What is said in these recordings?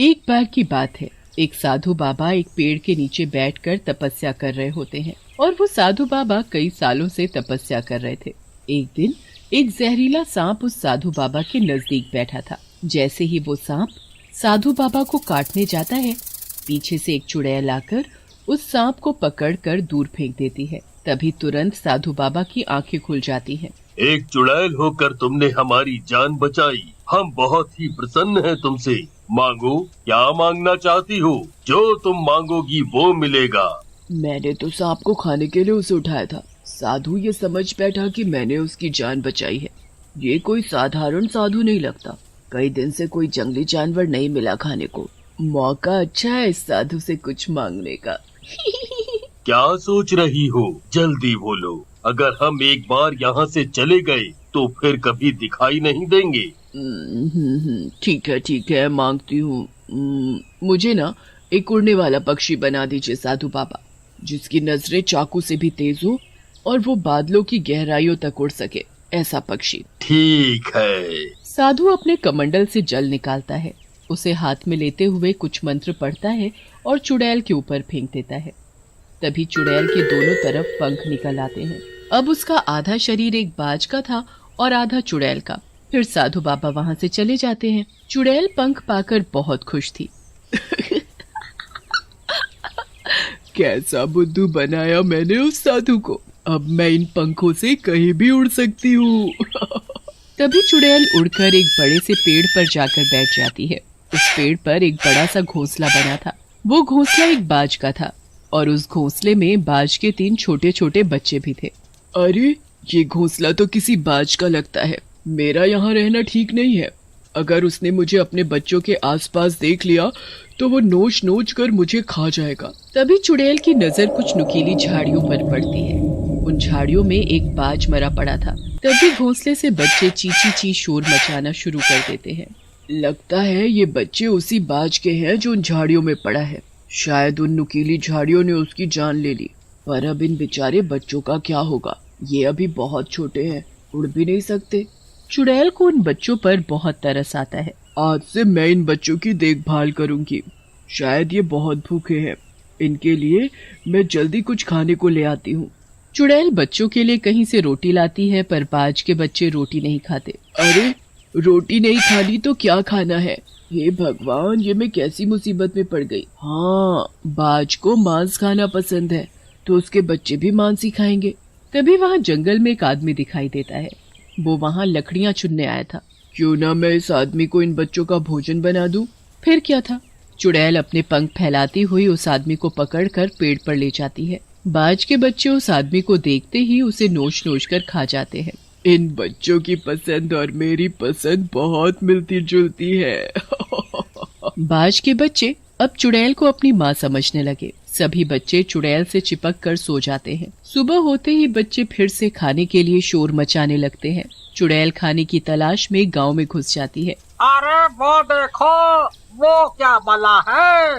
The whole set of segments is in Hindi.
एक बार की बात है, एक साधु बाबा एक पेड़ के नीचे बैठकर तपस्या कर रहे होते हैं और वो साधु बाबा कई सालों से तपस्या कर रहे थे। एक दिन एक जहरीला सांप उस साधु बाबा के नजदीक बैठा था। जैसे ही वो सांप साधु बाबा को काटने जाता है, पीछे से एक चुड़ैल आकर उस सांप को पकड़कर दूर फेंक देती है। तभी तुरंत साधु बाबा की आंखें खुल जाती हैं। एक चुड़ैल होकर तुमने हमारी जान बचाई। हम बहुत ही प्रसन्न हैं तुमसे। मांगो, क्या मांगना चाहती हो? जो तुम मांगोगी वो मिलेगा। मैंने तो सांप को खाने के लिए उसे उठाया था। साधु ये समझ बैठा कि मैंने उसकी जान बचाई है। ये कोई साधारण साधु नहीं लगता। कई दिन से कोई जंगली जानवर नहीं मिला खाने को। मौका अच्छा है इस साधु से कुछ मांगने का। क्या सोच रही हो? जल्दी बोलो। अगर हम एक बार यहाँ से चले गए तो फिर कभी दिखाई नहीं देंगे। ठीक है, मांगती हूँ। मुझे ना एक उड़ने वाला पक्षी बना दीजिए साधु बाबा, जिसकी नजरें चाकू से भी तेज हो और वो बादलों की गहराइयों तक उड़ सके, ऐसा पक्षी। ठीक है। साधु अपने कमंडल से जल निकालता है, उसे हाथ में लेते हुए कुछ मंत्र पढ़ता है और चुड़ैल के ऊपर फेंक देता है। तभी चुड़ैल के दोनों तरफ पंख निकल आते हैं। अब उसका आधा शरीर एक बाज का था और आधा चुड़ैल का। फिर साधु बाबा वहाँ से चले जाते हैं। चुड़ैल पंख पाकर बहुत खुश थी। कैसा बुद्धू बनाया मैंने उस साधु को। अब मैं इन पंखों से कहीं भी उड़ सकती हूँ। तभी चुड़ैल उड़कर एक बड़े से पेड़ पर जाकर बैठ जाती है। उस पेड़ पर एक बड़ा सा घोंसला बना था। वो घोंसला एक बाज का था और उस घोंसले में बाज के 3 छोटे छोटे बच्चे भी थे। अरे, ये घोंसला तो किसी बाज का लगता है। मेरा यहाँ रहना ठीक नहीं है। अगर उसने मुझे अपने बच्चों के आसपास देख लिया तो वो नोच नोच कर मुझे खा जाएगा। तभी चुड़ैल की नजर कुछ नुकीली झाड़ियों पर पड़ती है। उन झाड़ियों में एक बाज मरा पड़ा था। तभी घोंसले से बच्चे चींची ची शोर मचाना शुरू कर देते हैं। लगता है ये बच्चे उसी बाज के हैं जो उन झाड़ियों में पड़ा है। शायद उन नुकीली झाड़ियों ने उसकी जान ले ली। पर अब इन बेचारे बच्चों का क्या होगा? ये अभी बहुत छोटे हैं, उड़ भी नहीं सकते। चुड़ैल को उन बच्चों पर बहुत तरस आता है। आज से मैं इन बच्चों की देखभाल करूंगी। शायद ये बहुत भूखे हैं। इनके लिए मैं जल्दी कुछ खाने को ले आती हूँ। चुड़ैल बच्चों के लिए कहीं से रोटी लाती है, पर बाज के बच्चे रोटी नहीं खाते। अरे, रोटी नहीं खानी तो क्या खाना है? हे भगवान, ये मैं कैसी मुसीबत में पड़ गई। हाँ, बाज को मांस खाना पसंद है, तो उसके बच्चे भी मांस ही खाएंगे। तभी वहाँ जंगल में एक आदमी दिखाई देता है। वो वहाँ लकड़ियाँ चुनने आया था। क्यों ना मैं इस आदमी को इन बच्चों का भोजन बना दूं? फिर क्या था? चुड़ैल अपने पंख फैलाती हुई उस आदमी को पकड़कर पेड़ पर ले जाती है। बाज के बच्चे उस आदमी को देखते ही उसे नोच नोच कर खा जाते हैं। इन बच्चों की पसंद और मेरी पसंद बहुत मिलती जुलती है। बाज के बच्चे अब चुड़ैल को अपनी माँ समझने लगे। सभी बच्चे चुड़ैल से चिपक कर सो जाते हैं। सुबह होते ही बच्चे फिर से खाने के लिए शोर मचाने लगते हैं। चुड़ैल खाने की तलाश में गांव में घुस जाती है। अरे वो देखो, वो क्या बला है?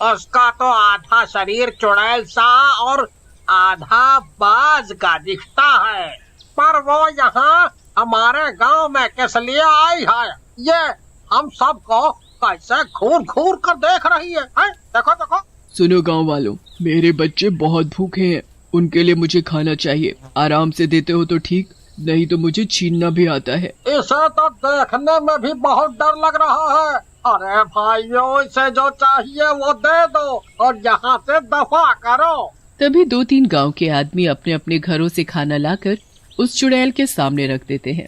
उसका तो आधा शरीर चुड़ैल सा और आधा बाज का दिखता है। पर वो यहाँ हमारे गांव में किस लिए आई है? ये हम सबको कैसे घूर घूर कर देख रही है? देखो देखो। सुनो गांव वालों, मेरे बच्चे बहुत भूखे हैं। उनके लिए मुझे खाना चाहिए। आराम से देते हो तो ठीक, नहीं तो मुझे छीनना भी आता है। इसे तो देखने में भी बहुत डर लग रहा है। अरे भाइयों, इसे जो चाहिए वो दे दो और यहाँ से दफा करो। तभी 2-3 गांव के आदमी अपने अपने घरों से खाना लाकर उस चुड़ैल के सामने रख देते हैं।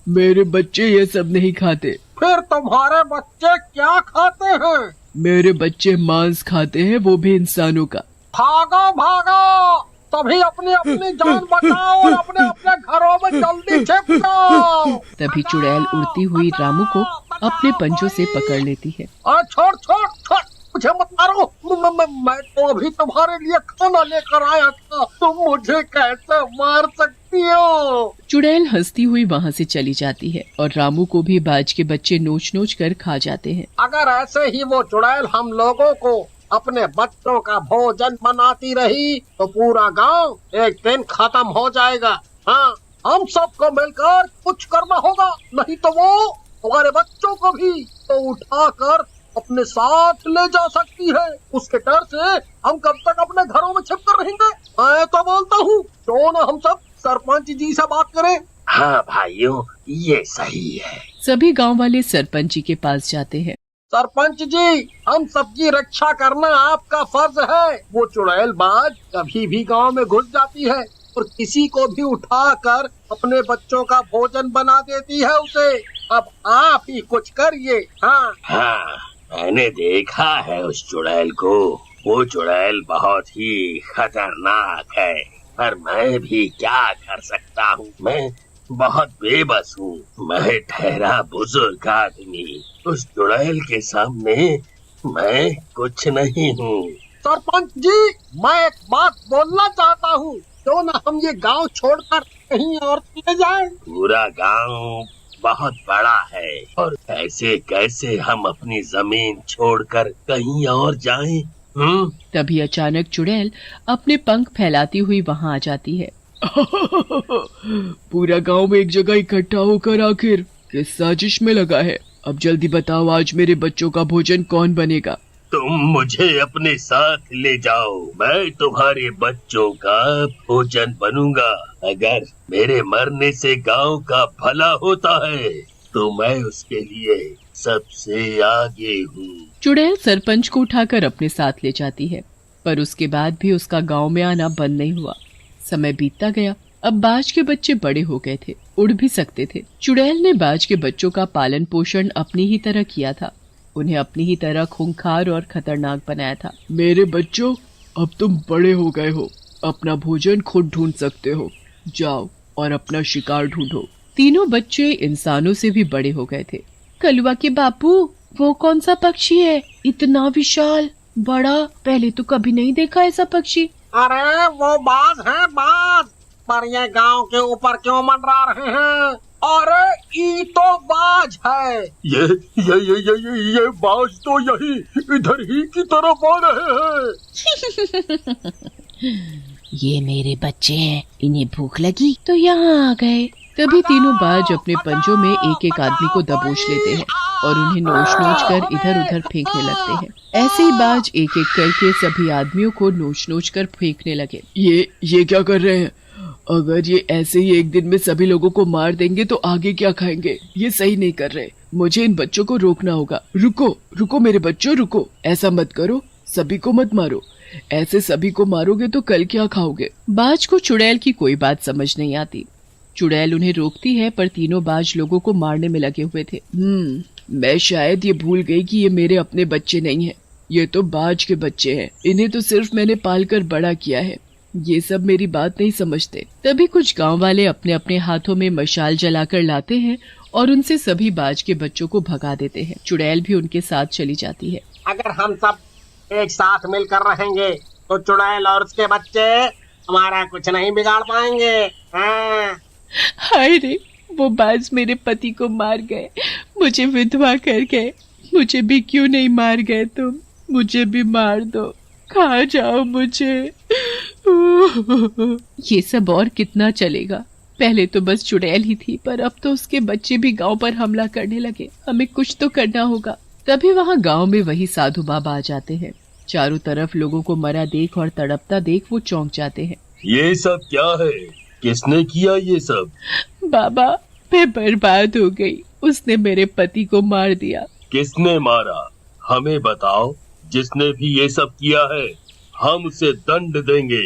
मेरे बच्चे ये सब नहीं खाते। फिर तुम्हारे बच्चे क्या खाते हैं? मेरे बच्चे मांस खाते हैं, वो भी इंसानों का। भागो भागो, तभी अपनी अपनी जान बचाओ और अपने अपने घरों में जल्दी छिप जाओ। तभी चुड़ैल उड़ती हुई रामू को अपने पंजों से पकड़ लेती है। छोड़ छोड़ छोड़, मुझे मत मारो। मैं तो अभी तुम्हारे लिए खाना लेकर आया था। तुम मुझे कैसे मार सकती हो? चुड़ैल हंसती हुई वहाँ से चली जाती है और रामू को भी बाज के बच्चे नोच नोच कर खा जाते हैं। अगर ऐसे ही वो चुड़ैल हम लोगों को अपने बच्चों का भोजन बनाती रही तो पूरा गांव एक दिन खत्म हो जाएगा। हाँ, हम सबको मिलकर कुछ करना होगा, नहीं तो वो हमारे बच्चों को भी तो उठाकर अपने साथ ले जा सकती है। उसके डर से हम कब तक अपने घरों में छिप कर रहेंगे? मैं तो बोलता हूँ क्यों ना हम सब सरपंच जी से बात करें। हाँ भाइयों, ये सही है। सभी गांव वाले सरपंच जी के पास जाते हैं। सरपंच जी, हम सबकी रक्षा करना आपका फर्ज है। वो चुड़ैल बाज कभी भी गांव में घुस जाती है और किसी को भी उठाकर अपने बच्चों का भोजन बना देती है उसे। अब आप ही कुछ करिए। हाँ, मैंने देखा है उस चुड़ैल को। वो चुड़ैल बहुत ही खतरनाक है, पर मैं भी क्या कर सकता हूँ। मैं बहुत बेबस हूँ। मैं ठहरा बुजुर्ग आदमी, उस चुड़ैल के सामने मैं कुछ नहीं हूँ। सरपंच जी, मैं एक बात बोलना चाहता हूँ। क्यों न हम ये गांव छोड़कर कहीं और चले जाएं? पूरा गांव बहुत बड़ा है और ऐसे कैसे हम अपनी जमीन छोड़कर कहीं और जाएं? तभी अचानक चुड़ैल अपने पंख फैलाती हुई वहाँ आ जाती है। पूरा गांव में एक जगह इकट्ठा होकर आखिर किस साजिश में लगा है? अब जल्दी बताओ, आज मेरे बच्चों का भोजन कौन बनेगा? तुम मुझे अपने साथ ले जाओ, मैं तुम्हारे बच्चों का भोजन बनूंगा। अगर मेरे मरने से गांव का भला होता है तो मैं उसके लिए सबसे आगे हूँ। चुड़ैल सरपंच को उठाकर अपने साथ ले जाती है, पर उसके बाद भी उसका गांव में आना बंद नहीं हुआ। समय बीतता गया। अब बाज के बच्चे बड़े हो गए थे, उड़ भी सकते थे। चुड़ैल ने बाज के बच्चों का पालन पोषण अपनी ही तरह किया था, उन्हें अपनी ही तरह खूंखार और खतरनाक बनाया था। मेरे बच्चों, अब तुम बड़े हो गए हो, अपना भोजन खुद ढूंढ सकते हो। जाओ और अपना शिकार ढूंढो। तीनों बच्चे इंसानों से भी बड़े हो गए थे। कलुआ के बापू, वो कौन सा पक्षी है? इतना विशाल बड़ा, पहले तो कभी नहीं देखा ऐसा पक्षी। अरे वो बाज है, बाज। पर ये गांव के ऊपर क्यों मंडरा रहे हैं? अरे ये तो बाज है। ये बाज तो यही इधर ही की तरफ आ रहे हैं। ये मेरे बच्चे हैं, इन्हें भूख लगी तो यहाँ आ गए। तभी तीनों बाज अपने पंजों में एक एक आदमी को दबोच लेते हैं और उन्हें नोच नोच कर इधर उधर फेंकने लगते हैं। ऐसे ही बाज एक एक करके सभी आदमियों को नोच नोच कर फेंकने लगे। ये क्या कर रहे हैं? अगर ये ऐसे ही एक दिन में सभी लोगों को मार देंगे तो आगे क्या खाएंगे? ये सही नहीं कर रहे। मुझे इन बच्चों को रोकना होगा। रुको मेरे बच्चों, रुको। ऐसा मत करो, सभी को मत मारो। ऐसे सभी को मारोगे तो कल क्या खाओगे? बाज को चुड़ैल की कोई बात समझ नहीं आती। चुड़ैल उन्हें रोकती है, पर तीनों बाज लोगों को मारने में लगे हुए थे। मैं शायद ये भूल गई कि ये मेरे अपने बच्चे नहीं हैं। ये तो बाज के बच्चे हैं। इन्हें तो सिर्फ मैंने पालकर बड़ा किया है। ये सब मेरी बात नहीं समझते। तभी कुछ गांव वाले अपने अपने हाथों में मशाल जलाकर लाते हैं और उनसे सभी बाज के बच्चों को भगा देते हैं। चुड़ैल भी उनके साथ चली जाती है। अगर हम सब एक साथ मिलकर रहेंगे तो चुड़ैल और उसके बच्चे हमारा कुछ नहीं बिगाड़ पाएंगे। हाय रे, वो बाज मेरे पति को मार गए, मुझे विधवा कर गए। मुझे भी क्यों नहीं मार गए तुम? मुझे भी मार दो, खा जाओ मुझे। ये सब और कितना चलेगा? पहले तो बस चुड़ैल ही थी, पर अब तो उसके बच्चे भी गांव पर हमला करने लगे। हमें कुछ तो करना होगा। तभी वहाँ गांव में वही साधु बाबा आ जाते हैं। चारों तरफ लोगों को मरा देख और तड़पता देख वो चौंक जाते हैं। ये सब क्या है? किसने किया ये सब? बाबा, मैं बर्बाद हो गई। उसने मेरे पति को मार दिया। किसने मारा? हमें बताओ। जिसने भी ये सब किया है हम उसे दंड देंगे।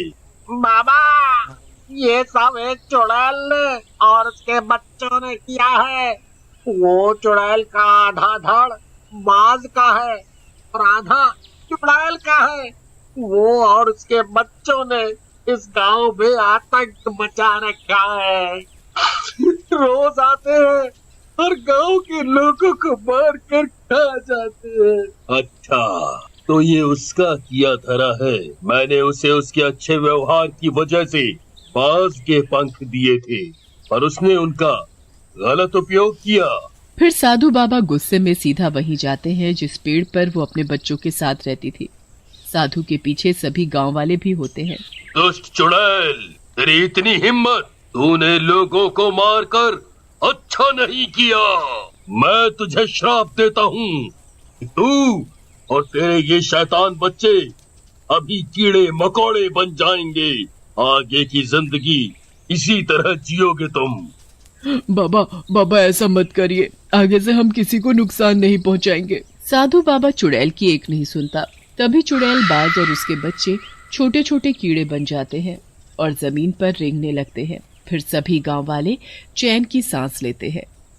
बाबा, ये सब एक चुड़ैल ने और उसके बच्चों ने किया है। वो चुड़ैल का आधा धड़ बाज का है और आधा चुड़ैल का है। वो और उसके बच्चों ने इस गांव में आतंक मचा रखा है। रोज आते हैं और गांव के लोगों को मार कर खा जाते हैं। अच्छा, तो ये उसका किया धरा है। मैंने उसे उसके अच्छे व्यवहार की वजह से बाज के पंख दिए थे, पर उसने उनका गलत उपयोग किया। फिर साधु बाबा गुस्से में सीधा वहीं जाते हैं जिस पेड़ पर वो अपने बच्चों के साथ रहती थी। साधु के पीछे सभी गांव वाले भी होते हैं। दुष्ट चुड़ैल, तेरी इतनी हिम्मत! तूने लोगों को मारकर अच्छा नहीं किया। मैं तुझे श्राप देता हूँ। तू और तेरे ये शैतान बच्चे अभी कीड़े मकोड़े बन जाएंगे। आगे की जिंदगी इसी तरह जियोगे तुम। बाबा बाबा ऐसा मत करिए, आगे से हम किसी को नुकसान नहीं पहुंचाएंगे। साधु बाबा चुड़ैल की एक नहीं सुनता। तभी चुड़ैल बाज और उसके बच्चे छोटे छोटे कीड़े बन जाते हैं और जमीन पर रेंगने लगते हैं। फिर सभी गांव वाले चैन की सांस लेते हैं।